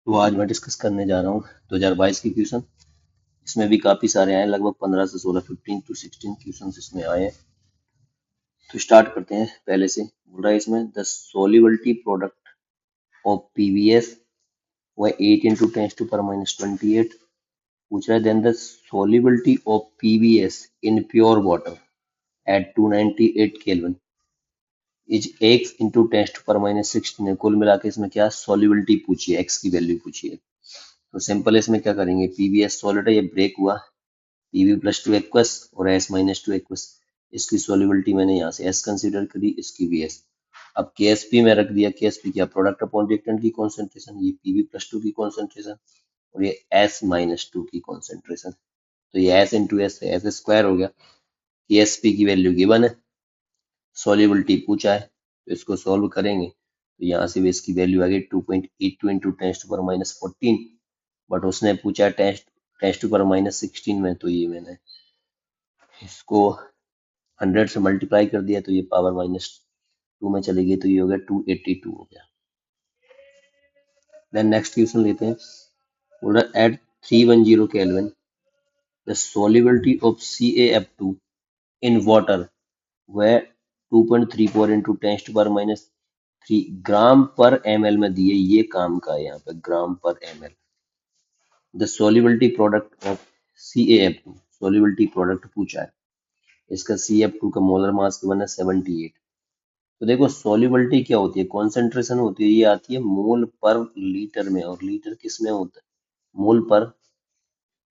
तो आज मैं डिस्कस करने जा रहा हूँ 2022 की क्वेश्चन। इसमें भी काफी सारे आए, लगभग 15 से 16, 15 टू 16 क्वेश्चन इसमें आए हैं। तो स्टार्ट करते हैं पहले से। बोल रहा है इसमें the solubility product of PVS व 8 into tens to power minus 28। पूछ रहा है then the solubility of PVS in pure water at 298 kelvin is x into tens to power minus 16 है। कुल मिला के इसमें क्या सॉल्युबिलिटी पूछी है, एक्स की वैल्यू पूछी है। तो सिंपल इसमें क्या करेंगे, पीवीएस सॉलिड है, ये ब्रेक हुआ, पीवी प्लस टू एक्वस और एस माइनस टू एक्वस। इसकी सॉल्युबिलिटी मैंने यहाँ से एस कंसीडर करी, इसकी भी एस। अब के एस पी में रख दिया, के एस पी क्या प्रोडक्ट अपॉन रिएक्टेंट की कॉन्सेंट्रेशन, ये पीवी प्लस टू की कॉन्सेंट्रेशन और ये एस माइनस टू की कॉन्सेंट्रेशन। तो ये S into S S square हो गया। के एस पी की वैल्यू गिवन है, सॉल्युबिलिटी पूछा है, तो इसको सॉल्व करेंगे। तो यहाँ से भी इसकी वैल्यू आ गई 2.82 into tens to power minus 14। But उसने पूछा टेंस टू पावर माइनस 16 में, तो ये मैंने इसको 100 से मल्टीप्लाई कर दिया, तो ये पावर माइनस 2 में चली गई, तो ये हो गया 282 हो गया। देन नेक्स्ट क्वेश्चन लेते हैं। बोल रहा है at 310 kelvin the solubility of CaF2 in water वह 2.34 into tens to power minus 3 gram पर ml में दिए। ये काम का है यहाँ पे, ग्राम पर ml। The solubility product of CaF2, solubility product पूछा है। इसका CF2 का मोलर मास गिवन है 78। तो देखो सॉल्युबिलिटी क्या होती है, कॉन्सेंट्रेशन होती है, ये आती है मोल पर लीटर में, और लीटर किस में होता है, मोल पर,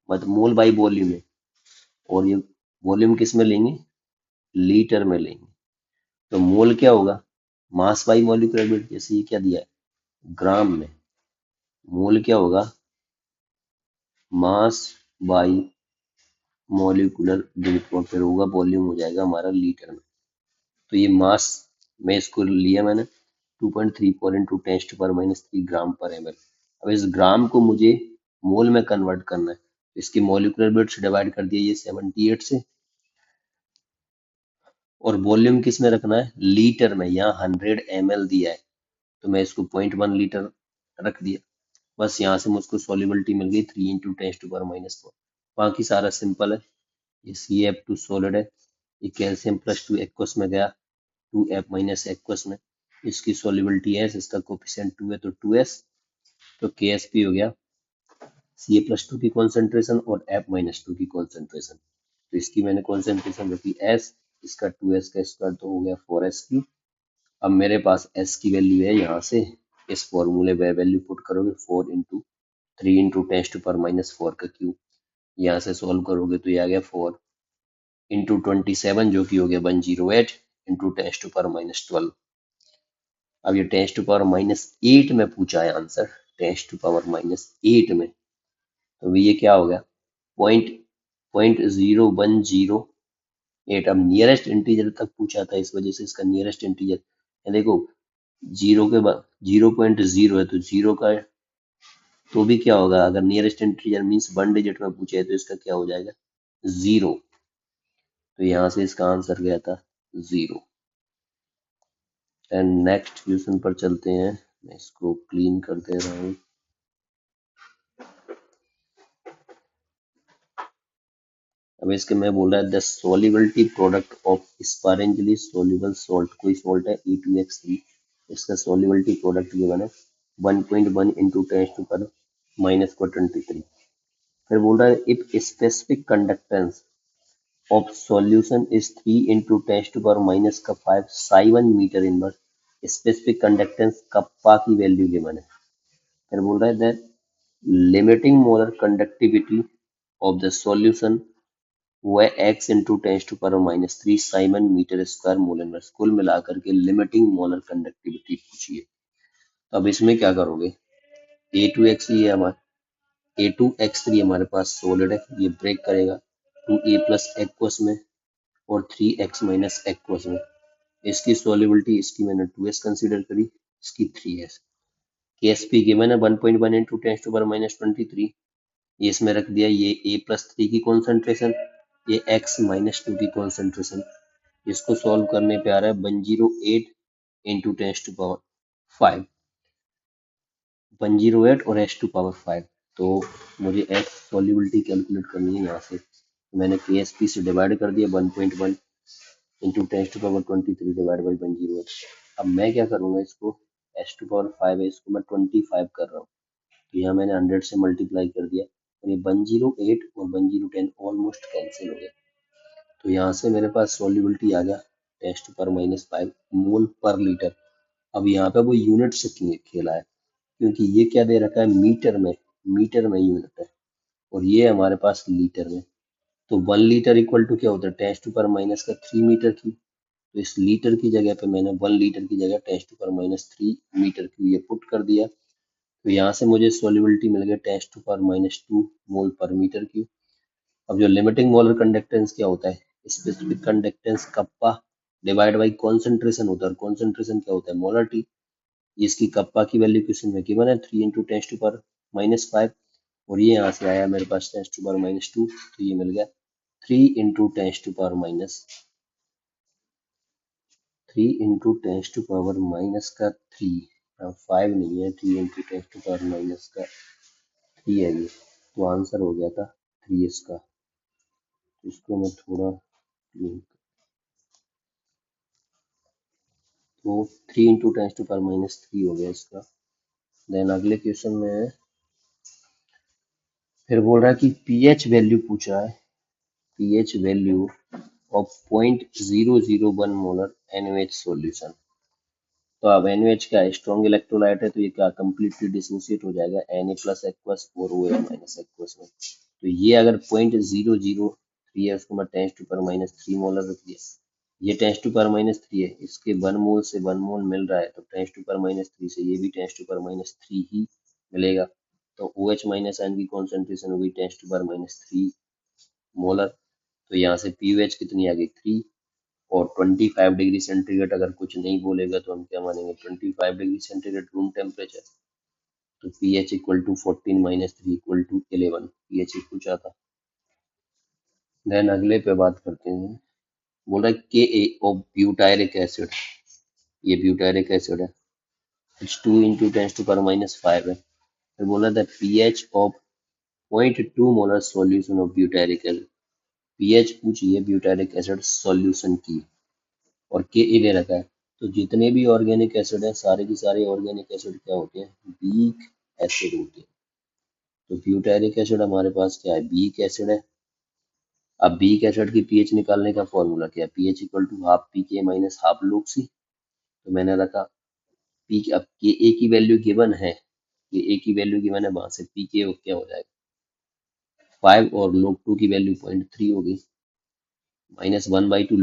मतलब मोल बाई वॉल्यूम में। और ये वॉल्यूम किस में लेंगे, लीटर में लेंगे। तो मोल क्या होगा, मास बाई मॉलिक्यूलर वेट, जैसे ये क्या दिया है ग्राम में। मोल क्या होगा, मास बाई मॉलिक्यूलर वेट, और फिर होगा वॉल्यूम हो जाएगा हमारा लीटर में। तो ये मास में इसको लिया मैंने 2.34 into tens to power minus 3 gram पर ml। अब इस ग्राम को मुझे मोल में कन्वर्ट करना है, तो इसकी मॉलिक्यूलर वेट से डिवाइड कर दिया ये 78 से, और वॉल्यूम किस में रखना है, लीटर में। यहाँ 100 ml दिया है, तो मैं इसको 0.1 लीटर रख दिया। बस यहाँ से मुझको सॉल्युबिलिटी मिल गई 3 into tens to power minus 4। बाकी सारा सिंपल है। ये CF2 सॉलिड है, ये कैल्शियम प्लस 2 एक्वस में गया, 2F माइनस एक्वस में। इसकी सॉल्युबिलिटी है, इसका कोफिशिएंट 2 है, तो 2s। तो KSP हो गया Ca+2 की कॉन्सेंट्रेशन और F-2 की कॉन्सेंट्रेशन। तो इसकी मैंने कॉन्सेंट्रेशन रखी S, इसका 2s का स्क्वायर तो हो गया 4s3। अब मेरे पास S की वैल्यू है, यहाँ से इस फॉर्मूले में वैल्यू पुट करोगे 4 into 3 into tens to power minus 4 का क्यूब। यहाँ से सॉल्व करोगे तो ये आ गया 4 इंटू 27, जो कि हो गया 108 into tens to power minus 12। अब ये टेंस टू पावर माइनस 8 में पूछा है answer, tens to power minus 8 में। तो ये क्या हो गया, पॉइंट 0.0108। अब नियरेस्ट इंटीजर तक पूछा था, इस वजह से इसका नियरेस्ट इंटीजर देखो, जीरो के बाद 0.0 है, तो जीरो का तो भी क्या होगा, अगर नियरेस्ट इंटीजर मीन्स 1 डिजिट में पूछे तो इसका क्या हो जाएगा, 0। तो यहाँ से इसका आंसर गया था 0। एंड नेक्स्ट क्वेश्चन पर चलते हैं, मैं इसको क्लीन कर दे रहा हूँ। अब इसके मैं बोल रहा है the solubility product of sparingly soluble salt, कोई सॉल्ट है E2X3, इसका सॉल्युबिलिटी प्रोडक्ट गिवन है 1.1 into tens to power minus 23। फिर बोल रहा है if specific conductance of solution is 3 into tens to power minus का 5 साई 1 metre inverse, specific conductance kappa की वैल्यू गिवन है। फिर बोल रहा है that limiting molar conductivity of the solution वह x into tens to power minus 3 siemens metre square mole inverse. कुल मिलाकर के लिमिटिंग मोलर कंडक्टिविटी पूछिए। तो अब इसमें क्या करोगे, A2X3 हमारे पास सॉलिड है, ये ब्रेक करेगा 2A प्लस एक्वस में और 3x माइनस एक्वस में। इसकी सॉल्युबिलिटी, इसकी मैंने 2s कंसीडर करी, इसकी 3s। KSP गिवन है 1.1 into tens to power minus 23। ये इसमें रख दिया, ये A+3 की कॉन्सेंट्रेशन, ये x माइनस 2 की कॉन्सेंट्रेशन। इसको सॉल्व करने पे आ रहा है 108 इंटू टेंस टू पावर 5। 108 और H2 पावर 5। तो मुझे H सॉल्युबिलिटी कैलकुलेट करनी है यहाँ से। तो मैंने KSP से डिवाइड कर दिया 1.1 इंटू 10⁻23 डिवाइड बाई 108। अब मैं क्या करूँगा, इसको H2 पावर 5 है, इसको मैं 25 कर रहा हूँ। तो यहाँ मैंने 100 से मल्टीप्लाई कर दिया और ये 108 और 1010 ऑलमोस्ट कैंसिल हो गया। तो यहाँ से मेरे पास सॉल्युबिलिटी आ गया 10⁻⁻5 मोल पर लीटर। अब यहाँ पे वो यूनिट से खेला है, क्योंकि ये क्या दे रखा है मीटर में यूनिट है और ये हमारे पास लीटर में। तो 1 लीटर इक्वल टू क्या होता है 10⁻³ मीटर क्यूब। तो इस लीटर की जगह पे मैंने 1 लीटर की जगह 10⁻³ मीटर क्यूब ये पुट कर दिया। तो यहाँ से मुझे सॉल्युबिलिटी मिल गया 10⁻² मोल पर मीटर क्यूब। अब जो लिमिटिंग मोलर कंडक्टेंस क्या होता है, specific conductance kappa divide by concentration होता है, और कॉन्सेंट्रेशन क्या होता है मोलर टी। इसकी कप्पा की वैल्यू क्वेश्चन में गिवन है 3 इंटू 10⁻⁻5 और ये यहाँ से आया मेरे पास 10⁻²। तो ये मिल गया 3 इंटू 10⁻³ का 5 नहीं है, 3 इंटू 10⁻³ है ये। तो आंसर हो गया था 3 इसका। तो इसको मैं थोड़ा तो 3 इंटू 10⁻³ हो गया इसका। देन अगले क्वेश्चन में फिर बोल रहा है कि पीएच वैल्यू पूछा है, pH value of 0.001 molar NaOH solution. तो अब NaOH क्या है, स्ट्रॉन्ग इलेक्ट्रोलाइट है, तो ये क्या कंप्लीटली डिसोसिएट हो जाएगा Na प्लस एक्वस और OH माइनस एक्वस में। तो ये अगर 0.003 है, उसको मैं 10⁻³ मोलर रख दिया। ये 10⁻³ है, इसके 1 मोल से 1 मोल मिल रहा है, तो 10⁻³ से ये भी 10⁻³ ही मिलेगा। तो OH माइनस आयन की कॉन्सेंट्रेशन होगी 10⁻³ मोलर। तो यहाँ से पीओएच कितनी आ गई 3 और 25 डिग्री सेंटीग्रेड अगर कुछ नहीं बोलेगा तो हम क्या मानेंगे 25 डिग्री सेंटीग्रेड रूम टेम्परेचर। तो pH equal to 14 minus 3 equal to 11 pH पूछा था। देन अगले पे बात करते हैं, बोल रहा है के ए ऑफ ब्यूटायरिक एसिड, ये ब्यूटायरिक एसिड है, H2 इंटू 10⁻⁵ है। फिर बोला था pH of 0.2 molar solution of butyric acid, pH पूछिए ब्यूटायरिक एसिड सॉल्यूशन की और के ए ले रखा है। तो जितने भी ऑर्गेनिक एसिड है सारे के सारे ऑर्गेनिक एसिड क्या होते हैं वीक एसिड होते हैं। तो ब्यूटायरिक एसिड हमारे पास क्या है वीक एसिड है। अब वीक एसिड की पीएच निकालने का फॉर्मूला क्या है, pH equal to half pK minus half log C. तो मैंने रखा पी, अब के ए की वैल्यू गिवन है, के ए की वैल्यू गिवन है, वहां से पी के क्या हो जाएगा 5 और log 2 की वैल्यू 0.3 होगी माइनस 1/2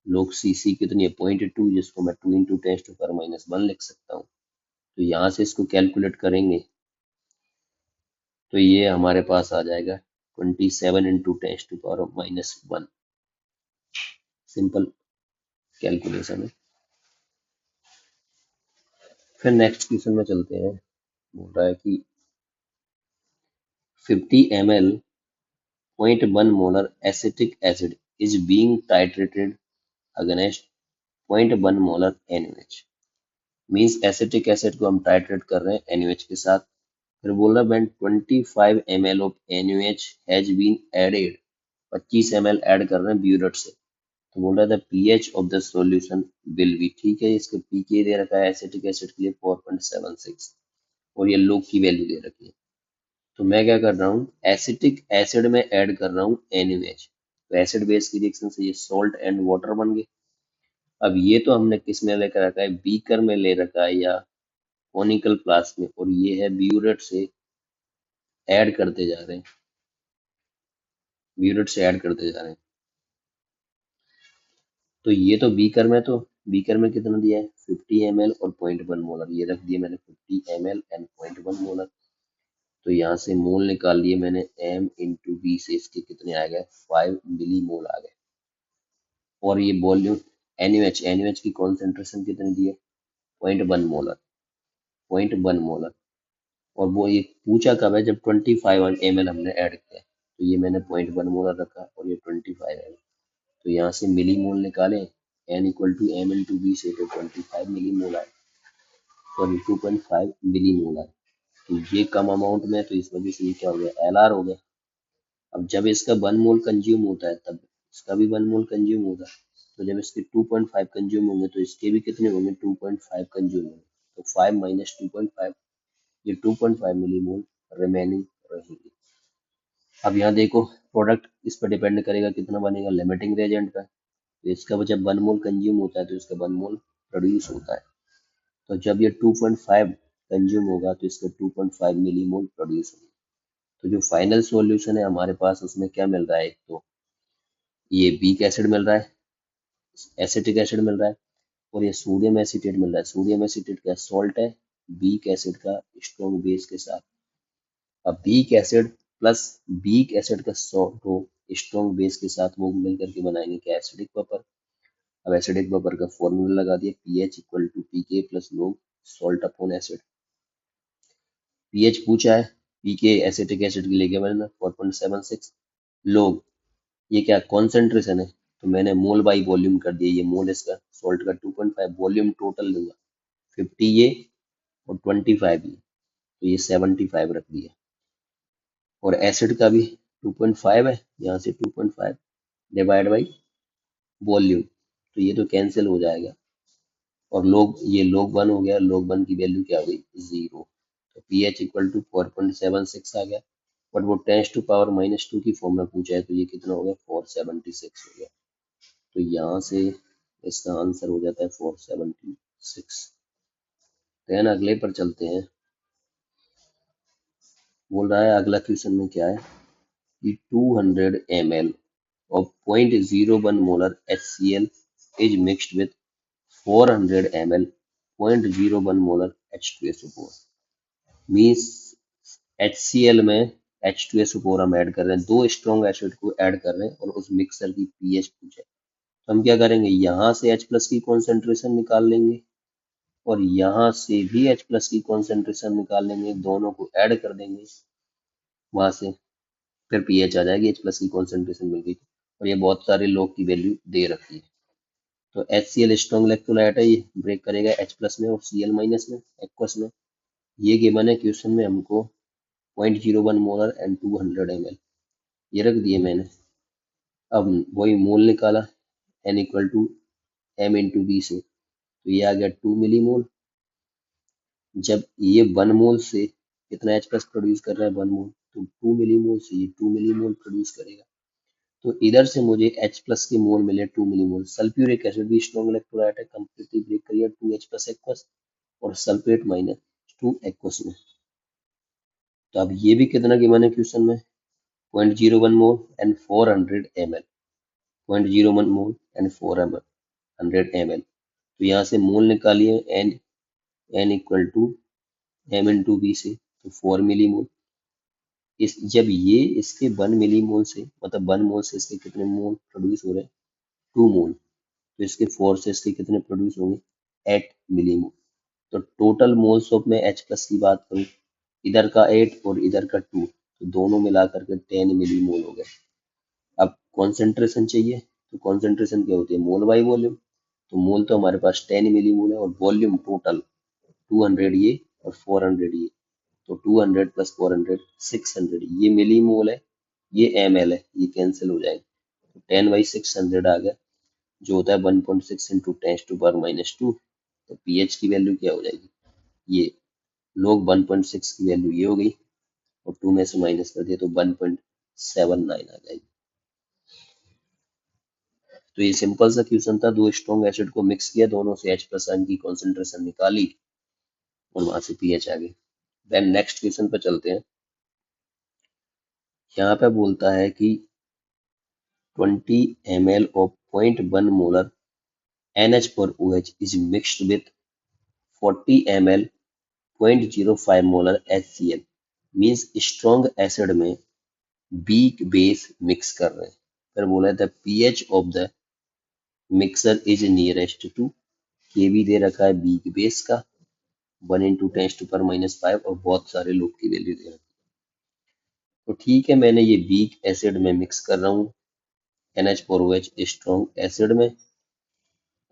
log सी कितनी है 0.2, जिसको मैं 2 इंटू 10⁻⁻1 लिख सकता हूँ। तो यहाँ से इसको कैलकुलेट करेंगे तो ये हमारे पास आ जाएगा 27 इंटू 10⁻⁻1। सिंपल कैलकुलेशन है। फिर नेक्स्ट क्वेश्चन में चलते हैं, बोल रहा है कि 50 ml 0.1 molar acetic acid is being titrated against 0.1 molar NaOH। Means acetic acid को हम टाइट्रेट कर रहे हैं NaOH के साथ। फिर बोल रहा है 25 ml of NaOH has been added, 25 ml add कर रहे हैं ब्यूरेट से। तो बोल रहा था pH of the solution will be, ठीक है इसके पीके दे रखा है एसिटिक एसिड के लिए 4.76 और ये लोग की वैल्यू दे रखी है। तो मैं क्या कर रहा हूँ एसिटिक एसिड में ऐड कर रहा हूँ NaOH। तो एसिड बेस की रिएक्शन से ये सॉल्ट एंड वाटर बन गए। अब ये तो हमने किस में लेकर रखा है बीकर में ले रखा है या कोनिकल फ्लास्क में, और ये है ब्यूरेट से ऐड करते जा रहे हैं, ब्यूरेट से ऐड करते जा रहे हैं। तो ये तो बीकर में कितना दिया है 50 ml और 0.1 मोलर, ये रख दिया मैंने 50 ml एंड 0.1 मोलर। तो यहाँ से मोल निकाल लिए मैंने m इंटू बी से, इसके कितने आ गए 5 मिली मोल आ गए। और ये वॉल्यूम NaOH की कॉन्सेंट्रेशन कितनी दी है 0.1 मोलर, 0.1 मोलर। और वो ये पूछा कब है जब 25 ml हमने ऐड किया, तो ये मैंने 0.1 मोलर रखा और ये 25 ml। तो यहाँ से मिली मोल निकालें n equal to m into B से, तो 25 मिली मोल आए, सॉरी 2.5 मिली मोल आए। तो ये कम अमाउंट में है, तो इस वजह से ये क्या हो गया, LR हो गया। अब जब इसका 1 मोल कंज्यूम होता है तब इसका भी 1 मोल कंज्यूम होगा, तो जब इसके 2.5 कंज्यूम होंगे तो इसके भी कितने होंगे, 2.5 कंज्यूम होंगे। तो 5 माइनस 2.5, ये 2.5 मिलीमोल रिमेनिंग रहेंगे। अब यहाँ देखो प्रोडक्ट इस पर डिपेंड करेगा कितना बनेगा, लिमिटिंग रिएजेंट का। तो इसका जब 1 मोल कंज्यूम होता है तो इसका 1 मोल प्रोड्यूस होता है। तो जब ये 2.5 कंज्यूम होगा तो इसका 2.5 मिलीमोल प्रोड्यूस होगा। तो जो फाइनल सॉल्यूशन है हमारे पास उसमें क्या मिल रहा है, एक तो ये वीक एसिड मिल रहा है, एसिटिक एसिड मिल रहा है, और ये सोडियम एसीटेट मिल रहा है। सोडियम एसीटेट का सॉल्ट है वीक एसिड का स्ट्रॉन्ग बेस के साथ। अब weak acid plus weak acid का सॉल्ट हो स्ट्रॉन्ग बेस के साथ, वो मिलकर के बनाएंगे क्या, एसिडिक वेपर। अब एसिडिक वेपर का फॉर्मूला लगा दिया, pH equal to pK plus log salt upon acid. PH पूछा है, पीके एसिटिक एसिड के लिए मैंने 4.76 लोग, ये क्या कॉन्सेंट्रेशन है, तो मैंने मोल बाई वॉल्यूम कर दिया। ये मोल इसका सॉल्ट का 2.5, वॉल्यूम टोटल लूंगा 50 ये और 25 ये, तो ये 75 रख दिया। और एसिड का भी 2.5 है, यहाँ से 2.5 डिवाइड बाई वॉल्यूम, तो ये तो कैंसिल हो जाएगा। और लोग, ये log 1 हो गया, log 1 की वैल्यू क्या हो गई, 0। तो पी एच इक्वल टू 4.76 आ गया, बट वो 10⁻⁻² की फॉर्म में पूछा है, तो ये कितना हो गया, 476 हो गया। तो यहाँ से इसका आंसर हो जाता है 476। देन अगले पर चलते हैं। बोल रहा है अगला क्वेश्चन में क्या है कि 200 ml of 0.01 molar HCl is mixed with 400 ml 0.01 molar H2SO4। Means HCl में H2SO4 हम ऐड कर रहे हैं, दो स्ट्रॉन्ग एसिड को ऐड कर रहे हैं और उस मिक्सर की पीएच पूछे। तो हम क्या करेंगे, यहाँ से H प्लस की कॉन्सेंट्रेशन निकाल लेंगे और यहाँ से भी H प्लस की कॉन्सेंट्रेशन निकाल लेंगे, दोनों को ऐड कर देंगे, वहां से फिर पीएच आ जाएगी, H प्लस की कॉन्सेंट्रेशन मिल गई। और ये बहुत सारे लोग की वैल्यू दे रखी है। तो HCl स्ट्रॉन्ग इलेक्ट्रोलाइट है, ये ब्रेक करेगा H प्लस में और Cl माइनस में एक्वस में। ये गिवन है क्वेश्चन में हमको 0.01 मोलर एंड 200 ml, ये रख दिए मैंने। अब वही मोल निकाला n equal to m into B से, तो ये आ गया 2 मिली मोल। जब ये 1 मोल से कितना H प्लस प्रोड्यूस कर रहा है, 1 मोल, तो 2 मिली मोल से ये 2 मिली मोल प्रोड्यूस करेगा। तो इधर से मुझे H प्लस के मोल मिले 2 मिली मोल। सल्फ्यूरिक एसिड भी स्ट्रॉन्ग इलेक्ट्रोलाइट है, कंप्लीटली ब्रेक करिए 2H प्लस एक्वस और सल्फेट माइनस 2 एक्वस में। तो अब ये भी कितना गिवन है क्वेश्चन में, 0.01 mole and 400 ml, 0.01 mole and 400 ml। तो यहाँ से मोल निकालिए n equal to m into B से, तो 4 मिली मोल। इस जब ये इसके 1 मिली मोल से, मतलब 1 मोल से इसके कितने मोल प्रोड्यूस हो रहे हैं, 2 मोल, तो इसके 4 से इसके कितने प्रोड्यूस होंगे, 8 मिली मोल। तो टोटल मोल्स ऑफ में H प्लस की बात करूँ, इधर का 8 और इधर का 2, तो दोनों मिलाकर के 10 मिली मोल हो गए। अब कॉन्सेंट्रेशन चाहिए, तो कॉन्सेंट्रेशन क्या होती है, मोल बाई वॉल्यूम। तो मोल तो हमारे पास 10 मिली मोल है और वॉल्यूम टोटल 200 ये और 400 ये, तो 200 प्लस 400 600, ये मिली मोल है, ये ml है, ये कैंसिल हो जाएगा। तो 10/600 आ गया, जो होता है 1.6 इंटू 10⁻²। तो पीएच की वैल्यू क्या हो जाएगी, ये लोग 1.6 की वैल्यू ये हो गई और 2 में से माइनस कर दिया तो 1.79 आ जाएगी। तो ये सिंपल सा क्वेश्चन था, दो स्ट्रॉन्ग एसिड को मिक्स किया, दोनों से H प्लस आयन की कॉन्सेंट्रेशन निकाली और वहां से पीएच आ गई। देन नेक्स्ट क्वेश्चन पे चलते हैं। यहाँ पे बोलता है कि 20 ml of 0.1 molar NH for OH is mixed with 40 ml 0.05 molar HCl। Means strong acid में वीक बेस मिक्स कर रहे हैं। फिर बोला था pH of the mixture is nearest to, के भी दे रखा है वीक बेस का 1 इंटू 10⁻⁵ और बहुत सारे लोग की वैल्यू दे रखी है। तो ठीक है, मैंने ये वीक एसिड में मिक्स कर रहा हूँ NH4OH स्ट्रॉन्ग एसिड में।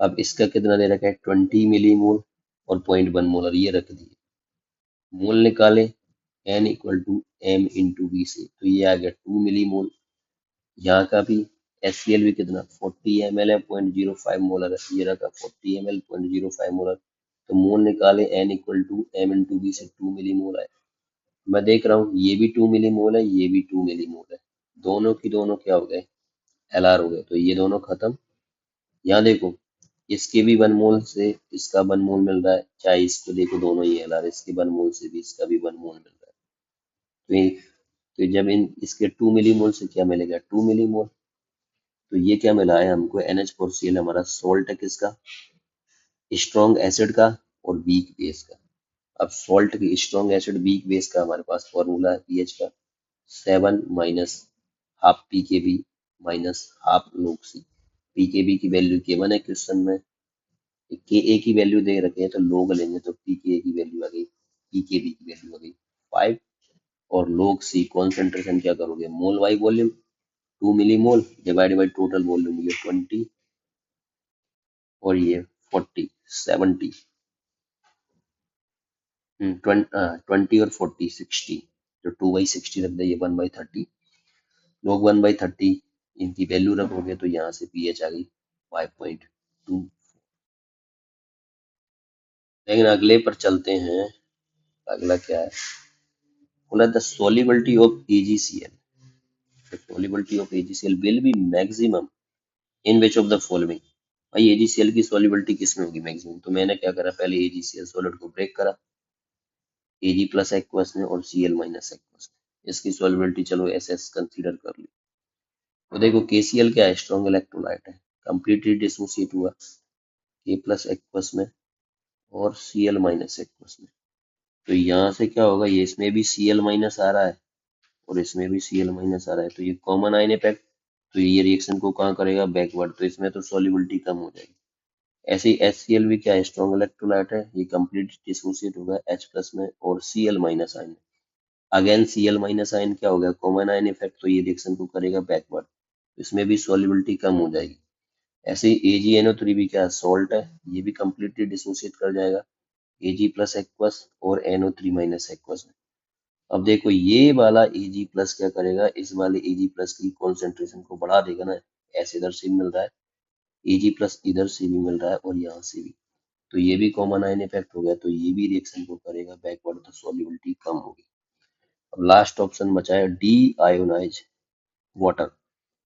अब इसका कितना दे रखा है, 20 मिली मोल और 0.1 मोलर, ये रख दिए। मोल निकाले n equal to m into B से, तो ये आ गया 2 मिलीमोल। यहाँ का भी HCl भी कितना 40 ml है, 0.05 मोलर है, ये रखा 40 ml 0.05 मोलर। तो मोल निकाले n equal to m into B से 2 मिलीमोल है। मैं देख रहा हूँ ये भी 2 मिलीमोल है, ये भी 2 मिलीमोल है, दोनों की दोनों क्या हो गए, LR हो गए, तो ये दोनों खत्म। यहाँ देखो इसके भी 1 मोल से इसका 1 मोल मिल रहा है, चाहे इसको देखो दोनों ही LR, इसके 1 मोल से भी इसका भी 1 मोल मिल रहा है। तो जब इन इसके 2 मिलीमोल से क्या मिलेगा, 2 मिलीमोल। तो ये क्या मिला है हमको, NH4Cl हमारा सॉल्ट है किसका, स्ट्रॉन्ग एसिड का और वीक बेस का। अब सॉल्ट की स्ट्रॉन्ग एसिड वीक बेस का हमारे पास फॉर्मूला है पीएच का 7 minus half pKb minus half log सी। पीकेबी की वैल्यू केवन है क्वेश्चन में, के ए की वैल्यू दे रखे हैं तो लोग लेंगे तो पीके की वैल्यू आ गई, पीकेबी की वैल्यू आ गई 5। और लोग सी कॉन्सेंट्रेशन क्या करोगे, mole by volume, 2 millimole divide by total volume, ये 20 और ये 40 70, 20 और 40 60, जो 2/60 रख दे, ये 1/30, लोग 1/30 इनकी वैल्यू रखोगे तो यहाँ से पीएच आ गई 5.2। लेकिन अगले पर चलते हैं, अगला क्या है, बोला the solubility of AgCl, the solubility of AgCl will be maximum in which of the following। भाई AgCl की solubility किस में होगी मैक्सिमम, तो मैंने क्या करा, पहले AgCl सॉलिड को ब्रेक करा Ag प्लस एक्वस में और Cl माइनस एक्वस में, इसकी solubility चलो SS कंसीडर कर ली। तो देखो KCl क्या है, स्ट्रॉन्ग इलेक्ट्रोलाइट है, कंप्लीटली डिसोसिएट हुआ K प्लस एक्वस में और Cl माइनस एक्वस में। तो यहाँ से क्या होगा, ये इसमें भी Cl माइनस आ रहा है और इसमें भी Cl माइनस आ रहा है, तो ये कॉमन आयन इफेक्ट, तो ये रिएक्शन को कहाँ करेगा, बैकवर्ड, तो इसमें तो सॉल्युबिलिटी कम हो जाएगी। ऐसे ही HCl भी क्या है, स्ट्रॉन्ग इलेक्ट्रोलाइट है, ये कंप्लीट डिसोसिएट होगा H प्लस में और Cl minus ion, again Cl minus ion क्या हो गया, कॉमन आयन इफेक्ट, तो ये रिएक्शन को करेगा बैकवर्ड, तो इसमें भी सॉल्युबिलिटी कम हो जाएगी। ऐसे ही AgNO3 भी क्या है, सॉल्ट है, ये भी कंप्लीटली डिसोसिएट कर जाएगा Ag प्लस एक्वस और NO3 माइनस एक्वस में। अब देखो ये वाला Ag प्लस क्या करेगा, इस वाले Ag प्लस की कॉन्सेंट्रेशन को बढ़ा देगा ना, ऐसे इधर से भी मिल रहा है Ag प्लस, इधर से भी मिल रहा है और यहाँ से भी, तो ये भी कॉमन आयन इफेक्ट हो गया, तो ये भी रिएक्शन को करेगा बैकवर्ड, तो सॉल्युबिलिटी कम होगी। अब लास्ट ऑप्शन बचा है deionised water,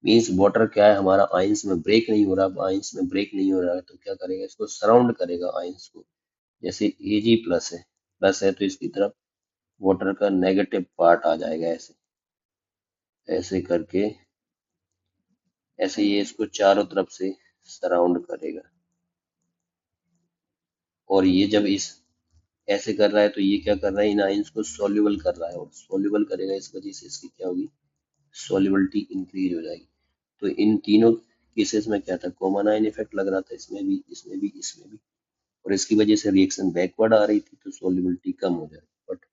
means water क्या है हमारा आयंस में ब्रेक नहीं हो रहा, आयंस में ब्रेक नहीं हो रहा है तो क्या करेगा, इसको सराउंड करेगा आयंस को। जैसे Ag प्लस है तो इसकी तरफ वाटर का नेगेटिव पार्ट आ जाएगा, ऐसे ऐसे करके, ऐसे ये इसको चारों तरफ से सराउंड करेगा। और ये जब इस ऐसे कर रहा है तो ये क्या कर रहा है, इन आयंस को सॉल्युबल कर रहा है, और सॉल्युबल करेगा इस वजह से इसकी क्या होगी, सॉल्युबिलिटी इंक्रीज हो जाएगी। तो इन तीनों केसेस में क्या था, कॉमन आयन इफेक्ट लग रहा था, इसमें भी इसमें भी इसमें भी, और इसकी वजह से रिएक्शन बैकवर्ड आ रही थी तो सॉल्युबिलिटी कम हो जाएगी। बट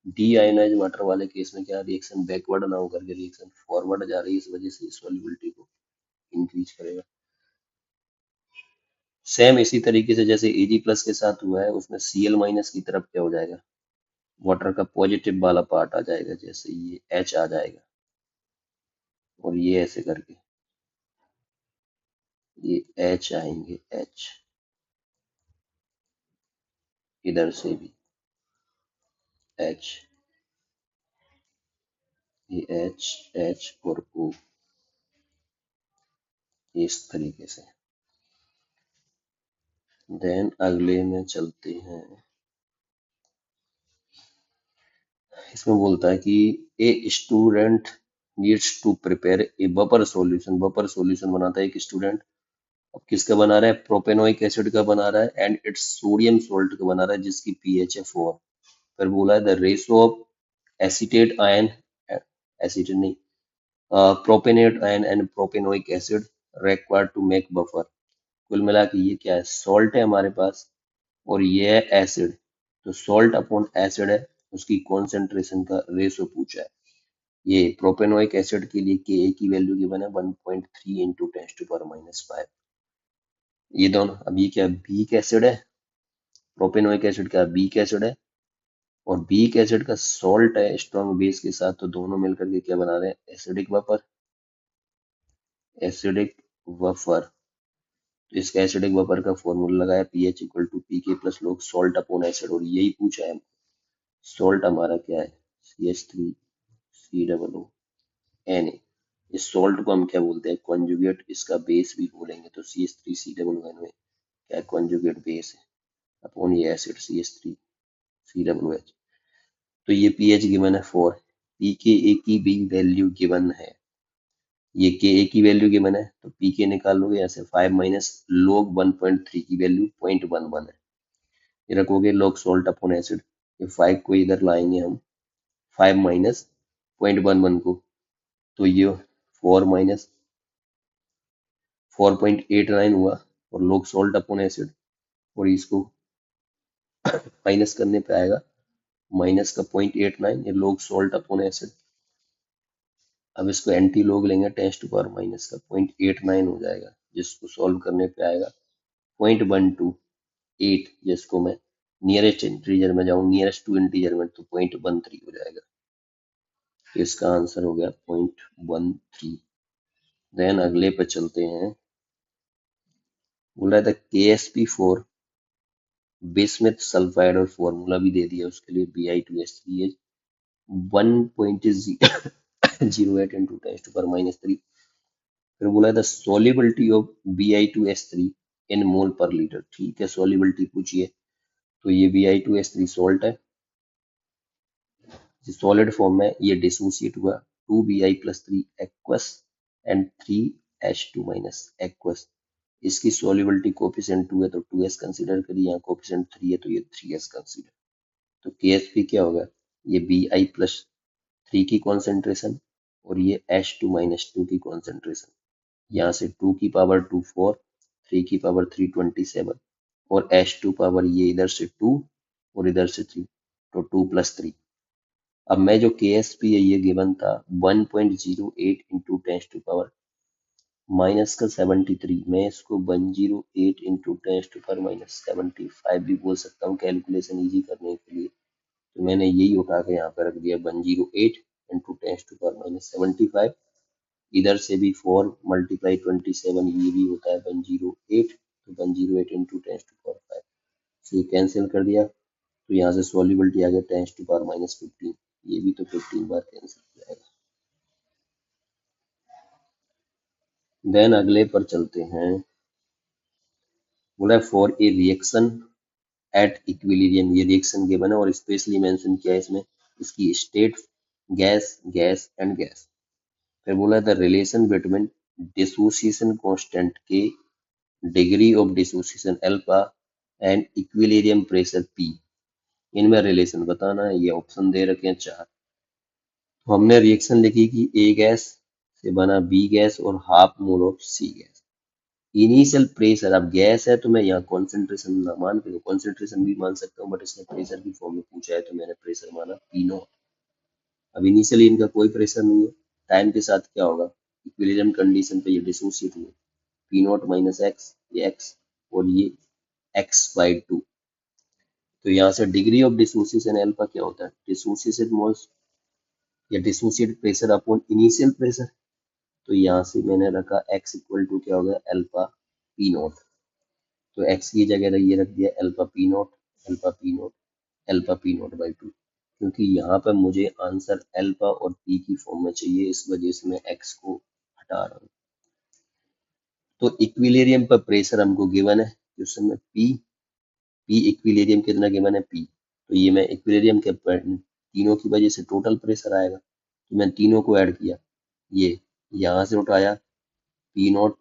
डी आयोनाइज वाटर वाले केस में क्या, रिएक्शन बैकवर्ड ना होकर के रिएक्शन फॉरवर्ड जा रही है, इस वजह से सॉल्युबिलिटी को इंक्रीज करेगा। सेम इसी तरीके से जैसे Ag प्लस के साथ हुआ है, उसमें Cl माइनस की तरफ क्या हो जाएगा, वाटर का पॉजिटिव वाला पार्ट आ जाएगा, जैसे ये H आ जाएगा और ये ऐसे करके ये H आएंगे, H इधर से भी H, ये H H और O, इस तरीके से। देन अगले में चलते हैं, इसमें बोलता है कि a student needs to prepare a buffer solution बनाता है एक स्टूडेंट। अब किसका बना रहा है, प्रोपेनोइक एसिड का बना रहा है एंड इट्स सोडियम सोल्ट का बना रहा है जिसकी पीएच है 4। फिर बोला है the ratio of acetate ion, acetate नहीं, propanoate ion and propanoic acid required to make buffer. कुल मिला के ये क्या है, सॉल्ट है हमारे पास और ये है एसिड, तो सॉल्ट अपॉन एसिड है, उसकी कॉन्सेंट्रेशन का रेशो पूछा है। ये प्रोपेनोइक एसिड के लिए के की वैल्यू गिवन है 1.3 इंटू 10⁻⁵। ये दोनों, अब ये क्या वीक एसिड है, प्रोपेनोइक एसिड क्या वीक एसिड है, और बीक एसिड का सॉल्ट है स्ट्रॉन्ग बेस के साथ, तो दोनों मिलकर के क्या बना रहे हैं, एसिडिक वेपर। एसिडिक वेपर, तो इसका एसिडिक वेपर का फॉर्मूला लगाया पीएच इक्वल टू पी के plus log salt upon acid, और यही पूछा है। सॉल्ट हमारा क्या है, CH3COO Na। इस सॉल्ट को हम क्या बोलते हैं, कॉन्जुगेट, इसका बेस भी बोलेंगे, तो CH3COO में क्या कॉन्जुगेट बेस है अपॉन ये एसिड CH3COOH। तो ये पीएच गिवन है 4, पी के ए की भी वैल्यू गिवन है, ये के ए की वैल्यू गिवन है, तो पी के निकालोगे यहाँ से 5 माइनस log 1.3 की वैल्यू 0.11 है, ये रखोगे log सॉल्ट अपॉन एसिड, ये 5 को इधर लाएंगे हम, 5 माइनस 0.11 को, तो ये 4 माइनस 4.89 हुआ, और log सॉल्ट अपॉन एसिड, और इसको माइनस करने पे आएगा माइनस का 0.89, ये log सॉल्ट अपॉन एसिड। अब इसको एंटी लॉग लेंगे 10 टू पावर माइनस का 0.89 हो जाएगा, जिसको सॉल्व करने पे आएगा 0.128, जिसको मैं नियरेस्ट इंटीजर में जाऊं, नियरेस्ट टू इंटीजर में, तो 0.13 हो जाएगा। तो इसका आंसर हो गया 0.13। देन अगले पे चलते हैं, बोल रहा था KsP4 बिस्मथ सल्फाइड, और फॉर्मूला भी दे दिया उसके लिए Bi2S3 1.08 into 10 to power minus 3। फिर बोला था सॉल्युबिलिटी ऑफ Bi2S3 इन मोल पर लीटर, ठीक है, सॉल्युबिलिटी पूछिए, तो ये Bi2S3 सॉल्ट है, सॉलिड फॉर्म में, ये डिसोसिएट हुआ 2Bi+3 aqueous and 3H2 minus aqueous. इसकी सॉल्युबिलिटी कोफिशिएंट 2 है तो 2s कंसीडर करिए, यहाँ कोफिशिएंट 3 है तो ये 3s कंसीडर। तो KsP क्या होगा, ये Bi+3 की कॉन्सेंट्रेशन और ये H2 - 2 की कॉन्सेंट्रेशन, यहाँ से 2 की पावर 2 4, 3 की पावर 3 27, और H2 पावर ये इधर से 2 और इधर से 3, तो 2 + 3। अब मैं जो KsP है ये गिवन था 1.08 इंटू 10 टू पावर माइनस का 73, मैं इसको 108 इंटू 10 टू पावर माइनस 75 भी बोल सकता हूँ कैलकुलेशन इजी करने के लिए, तो मैंने यही उठा के यहाँ पे रख दिया 108 इंटू 10 टू पावर माइनस 75। इधर से भी 4 × 27, ये भी होता है 108, तो 108 इंटू 10 टू पावर 5 से कैंसिल कर दिया, तो यहाँ से सॉल्युबिलिटी आ गया 10 टू पावर माइनस 15, ये भी तो 15 बार कैंसिल हो जाएगा। देन अगले पर चलते हैं, बोला for a reaction at equilibrium, ये रिएक्शन गिवन है और स्पेशली मेंशन किया है इसमें, इसकी state gas gas and gas. फिर बोला the relation between dissociation constant K, degree of dissociation alpha and equilibrium pressure P, इनमें रिलेशन बताना है। ये ऑप्शन दे रखे हैं 4, तो हमने रिएक्शन लिखी कि ए गैस से बना बी गैस और half mole of C gas. Initial pressure, अब गैस है तो मैं यहाँ कॉन्सेंट्रेशन ना मान के, कॉन्सेंट्रेशन भी मान सकता हूँ, बट इसने प्रेशर की फॉर्म में पूछा है तो मैंने प्रेशर माना P0। अब इनिशियली इनका कोई प्रेशर नहीं है, टाइम के साथ क्या होगा, इक्विलिब्रियम कंडीशन पे ये डिसोसिएट हुए, P0 - x, ये x और ये x/2। तो यहाँ से डिग्री ऑफ डिसोसिएशन अल्फा क्या होता है, डिसोसिएशन मोल्स या dissociate pressure upon initial pressure, तो यहाँ से मैंने रखा x इक्वल टू क्या होगा, अल्फा P0, तो x की जगह ये रख दिया alpha P0, alpha P0, alpha P0/2, क्योंकि यहाँ पर मुझे आंसर अल्फा और p की फॉर्म में चाहिए, इस वजह से मैं x को हटा रहा हूँ। तो इक्विलिब्रियम पर प्रेशर हमको गिवन है क्वेश्चन में p इक्विलिब्रियम कितना गिवन है p, तो ये मैं इक्विलिब्रियम के तीनों की वजह से टोटल प्रेशर आएगा, तो मैं तीनों को ऐड किया, ये यहाँ से उठाया P0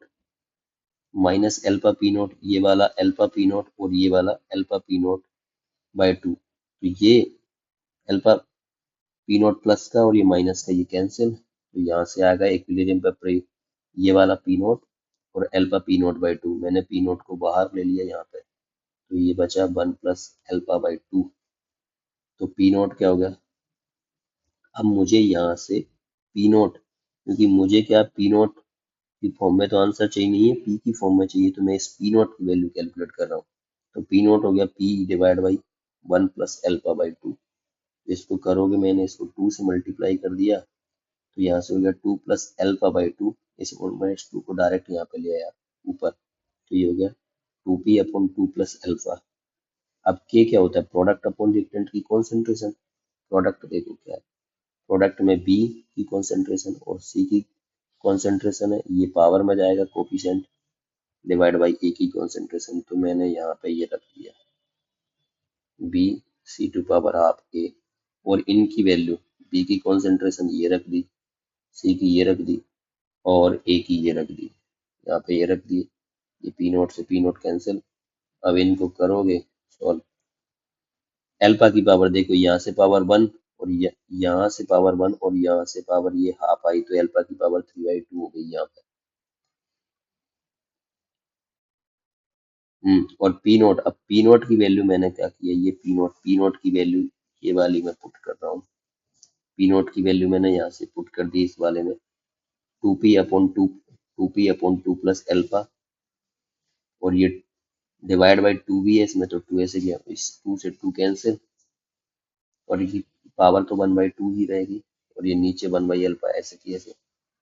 माइनस अल्फा P0, ये वाला अल्फा P0 और ये वाला अल्फा P0/2, तो ये अल्फा P0 प्लस का और ये माइनस का ये कैंसिल, तो यहाँ से आ गया इक्विलिब्रियम पर ये वाला P0 और अल्फा P0/2, मैंने P0 को बाहर ले लिया यहाँ पे, तो ये बचा 1 + अल्फा/2, तो P0 क्या हो गया। अब मुझे यहाँ से P0, क्योंकि मुझे क्या P0 की फॉर्म में तो आंसर चाहिए नहीं है, P की फॉर्म में चाहिए, तो मैं इस P0 की वैल्यू कैलकुलेट कर रहा हूँ, तो P0 हो गया P डिवाइड बाई 1 + अल्फा/2, इसको करोगे, मैंने इसको 2 से मल्टीप्लाई कर दिया तो यहाँ से हो गया 2 प्लस एल्फा बाई 2। इस मैं इस 2 को डायरेक्ट यहाँ पे ले आया ऊपर, तो ये हो गया 2p अपॉन 2 प्लस एल्फा। अब के क्या होता है, प्रोडक्ट अपॉन रिएक्टेंट की कॉन्सेंट्रेशन। प्रोडक्ट देखो क्या है, प्रोडक्ट में बी की कॉन्सेंट्रेशन और सी की कॉन्सेंट्रेशन है, ये पावर में जाएगा कोफिशिएंट डिवाइड बाई ए की कॉन्सेंट्रेशन। तो मैंने यहाँ पे ये रख दिया B C to power half A, और इनकी वैल्यू बी की कॉन्सेंट्रेशन ये रख दी, सी की ये रख दी और ए की ये रख दी, यहाँ पे ये रख दी। ये पी नोट से पी नोट कैंसिल। अब इनको करोगे सॉल्व, एल्फा की पावर देखो यहाँ से पावर 1 और यहाँ से पावर 1 और यहाँ से पावर ये हाफ आई, तो एल्फा की पावर 3/2 हो गई यहाँ पे। और पी नोट, अब पी नोट की वैल्यू मैंने क्या किया, ये पी नोट की वैल्यू ये वाली मैं पुट कर रहा हूँ। पी नोट की वैल्यू मैंने यहाँ से पुट कर दी इस वाले में, 2p अपॉन 2 प्लस एल्फा, और ये डिवाइड बाई 2 भी है इसमें, तो 2 ऐसे गया, इस 2 से 2 कैंसिल, और ये पावर तो 1/2 ही रहेगी, और ये नीचे 1/अल्फा ऐसे की ऐसे।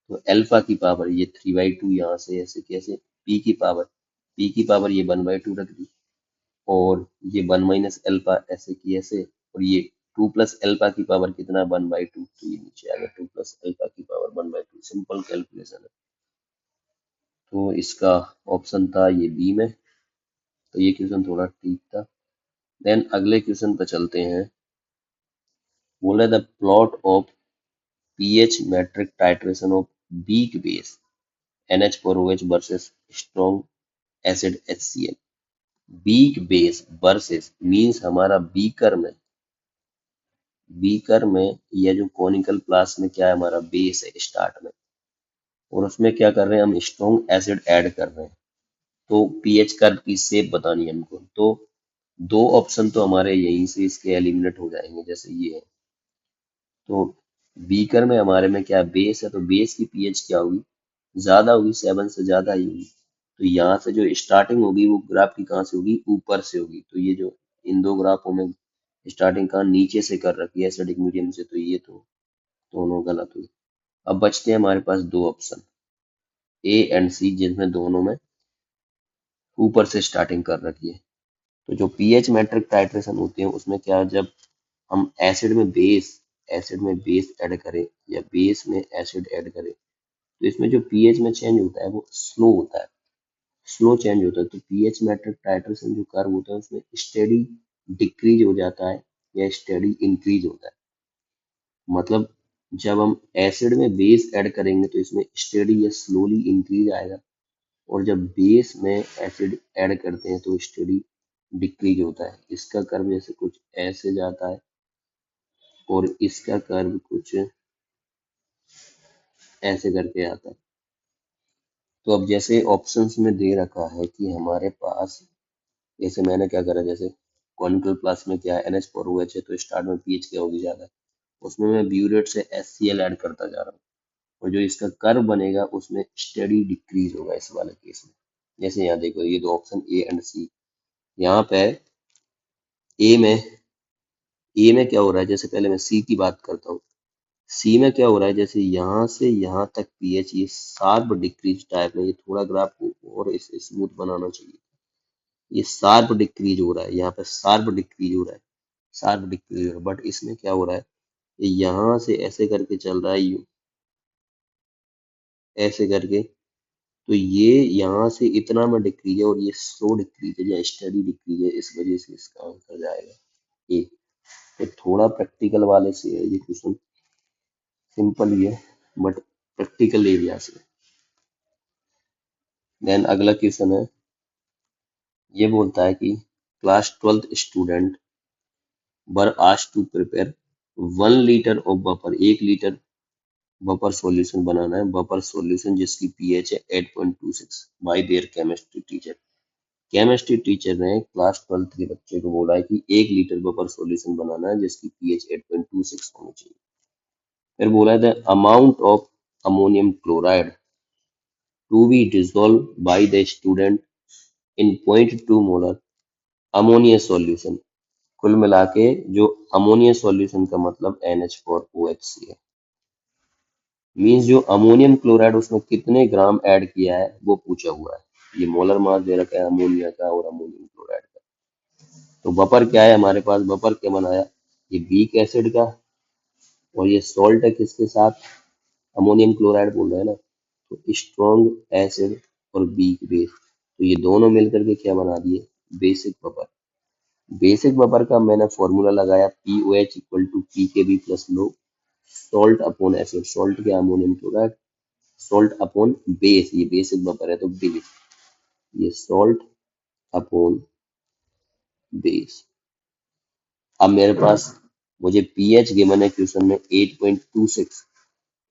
तो अल्फा की पावर ये 3/2 यहाँ से ऐसे कैसे, पी की पावर ये 1/2 रख दी, और ये 1 माइनस अल्फा ऐसे की ऐसे, और ये 2 प्लस अल्फा की पावर कितना 1/2, तो ये नीचे आ गया 2 प्लस अल्फा की पावर 1/2। सिंपल कैलकुलेशन है। तो इसका ऑप्शन था ये बी में, तो ये क्वेश्चन थोड़ा ठीक था। देन अगले क्वेश्चन पे चलते हैं। बोला the plot of pH metric titration of weak base NH4OH versus strong acid HCl। Weak base versus means हमारा बीकर में यह जो कॉनिकल प्लास में क्या है, हमारा बेस है स्टार्ट में, और उसमें क्या कर रहे हैं हम, स्ट्रॉन्ग एसिड ऐड कर रहे हैं। तो पीएच कर्व की शेप बतानी है हमको, तो दो ऑप्शन तो हमारे यहीं से इसके एलिमिनेट हो जाएंगे, जैसे ये है। तो बीकर में हमारे में क्या बेस है, तो बेस की पीएच क्या होगी, ज्यादा होगी, 7 से ज्यादा ही होगी। तो यहाँ से जो स्टार्टिंग होगी वो ग्राफ की कहाँ से होगी, ऊपर से होगी। तो ये जो इन दो ग्राफों में स्टार्टिंग कहाँ नीचे से कर रखी है एसिडिक मीडियम से, तो ये तो दोनों गलत हुई। अब बचते हैं हमारे पास दो ऑप्शन ए एंड सी, जिसमें दोनों में ऊपर से स्टार्टिंग कर रखी है। तो जो पीएच मैट्रिक टाइट्रेशन होती है उसमें क्या, जब हम एसिड में बेस ऐड करें या बेस में एसिड ऐड करें, तो इसमें जो पीएच में चेंज होता है वो स्लो होता है, स्लो चेंज होता है। तो पीएच मैट्रिक टाइट्रेशन जो कर्व होता है उसमें स्टेडी डिक्रीज हो जाता है या स्टेडी इंक्रीज होता है। मतलब जब हम एसिड में बेस ऐड करेंगे तो इसमें स्टेडी या स्लोली इंक्रीज आएगा, और जब बेस में एसिड ऐड करते हैं तो स्टेडी डिक्रीज होता है। इसका कर्व जैसे कुछ ऐसे जाता है और इसका कर्व कुछ ऐसे करके आता है। तो अब जैसे ऑप्शंस में दे रखा है कि हमारे पास, जैसे मैंने क्या करा, जैसे कॉनिकल प्लस में क्या है NH4OH है, तो स्टार्ट में पीएच क्या होगी ज्यादा, उसमें मैं ब्यूरेट से HCl ऐड करता जा रहा हूँ, और जो इसका कर्व बनेगा उसमें स्टेडी डिक्रीज होगा इस वाले केस में। जैसे यहाँ देखो ये दो ऑप्शन ए एंड सी, यहाँ पे ए में क्या हो रहा है, जैसे पहले मैं सी की बात करता हूँ। सी में क्या हो रहा है, जैसे यहाँ से यहाँ तक पीएच ये शार्प डिक्रीज टाइप में, ये थोड़ा ग्राफ को और इस स्मूथ बनाना चाहिए। ये शार्प डिक्रीज हो रहा है, यहाँ पे शार्प डिक्रीज हो रहा है, शार्प डिक्रीज हो रहा है। बट इसमें क्या हो रहा है, ये यहाँ से ऐसे करके चल रहा है, यूं ऐसे करके, तो ये यहाँ से इतना में डिक्रीज है और ये स्लो डिक्रीज है या स्टडी डिक्रीज है, इस वजह से इसका आंसर जाएगा ए। तो थोड़ा प्रैक्टिकल वाले से है ये क्वेश्चन, सिंपल ही है बट प्रैक्टिकल एरिया से। देन अगला क्वेश्चन है, ये बोलता है कि class 12th student were asked to prepare 1 litre of buffer, 1 litre buffer solution बनाना है, बफर सॉल्यूशन जिसकी पीएच है 8.26 by their chemistry teacher. Chemistry teacher ने क्लास 12th के बच्चे को बोला है कि 1 लीटर बफर सॉल्यूशन बनाना है जिसकी पीएच 8.26 होनी चाहिए। फिर बोला है the amount of ammonium chloride to be dissolve by the student in 0.2 molar ammonia solution कुल मिला के जो अमोनिया सॉल्यूशन का मतलब NH4OH है, मीन्स जो अमोनियम क्लोराइड उसमें कितने ग्राम ऐड किया है वो पूछा हुआ है। ये मोलर मास दे रखा है अमोनिया का और अमोनियम क्लोराइड का। तो बफर क्या है हमारे पास, बफर क्या बनाया, ये वीक एसिड का, और ये सॉल्ट है किसके साथ, अमोनियम क्लोराइड बोल रहे हैं ना, तो स्ट्रॉन्ग एसिड और वीक बेस, तो ये दोनों मिलकर के क्या बना दिए, बेसिक बफर। बेसिक बफर का मैंने फॉर्मूला लगाया POH equal to PKB plus log salt upon acid, salt क्या ammonium chloride, salt upon base, ये बेसिक बफर है तो बेस, ये सॉल्ट अपॉन बेस। अब मेरे पास मुझे पीएच गिवन है क्वेश्चन में 8.26,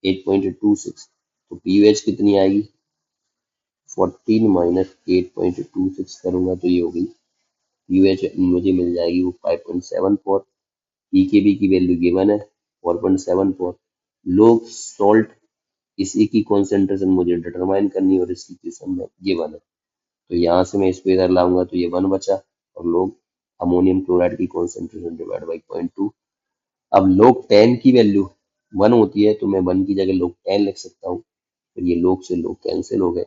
8.26, तो पीओएच कितनी आएगी, 14 माइनस 8.26 करूंगा तो ये होगी पीओएच मुझे मिल जाएगी वो 5.74। पीकेबी की वैल्यू गिवन है 4.74। लोग सॉल्ट इसी की कॉन्सेंट्रेशन मुझे डिटरमाइन करनी है और इसकी क्वेश्चन में गिवन है, तो यहाँ से मैं इसको इधर लाऊंगा तो ये 1 बचा, और लोग अमोनियम क्लोराइड की कॉन्सेंट्रेशन डिवाइड बाई 0.2। अब log 10 की वैल्यू 1 होती है तो मैं 1 की जगह log 10 लिख सकता हूँ, फिर ये log से log कैंसिल हो गए।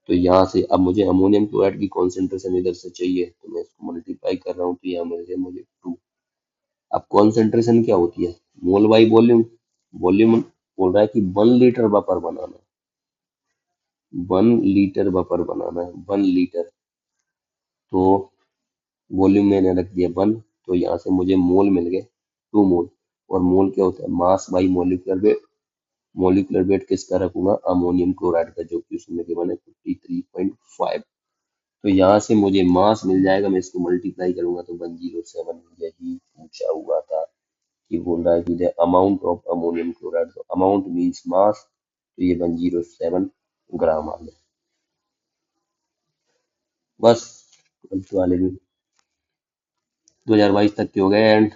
तो यहाँ से अब मुझे अमोनियम क्लोराइड की कॉन्सेंट्रेशन इधर से चाहिए तो मैं इसको मल्टीप्लाई कर रहा हूँ तो यहाँ मिल गया मुझे 2। अब कॉन्सेंट्रेशन क्या होती है, मोल बाई वॉल्यूम, वॉल्यूम बोल रहा है कि 1 लीटर बफर बनाना है, 1 लीटर बफर बनाना है, 1 लीटर, तो वॉल्यूम मैंने रख दिया 1, तो यहाँ से मुझे मोल मिल गए 2 मोल। और मोल क्या होता है, mass by molecular weight, molecular weight किसका रखूंगा, अमोनियम क्लोराइड का, जो कि उसमें गिवन है 53.5। तो यहाँ से मुझे मास मिल जाएगा, मैं इसको मल्टीप्लाई करूंगा तो 107, यही पूछा हुआ था कि बोल रहा है कि the amount of ammonium chloride, तो अमाउंट मीन्स मास, तो ये 107 ग्राम आ गया। बस 12th वाले भी 2022 तक के हो गए एंड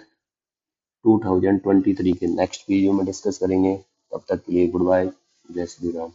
2023 के नेक्स्ट वीडियो में डिस्कस करेंगे। तब तक के लिए गुड बाय, जय श्री राम।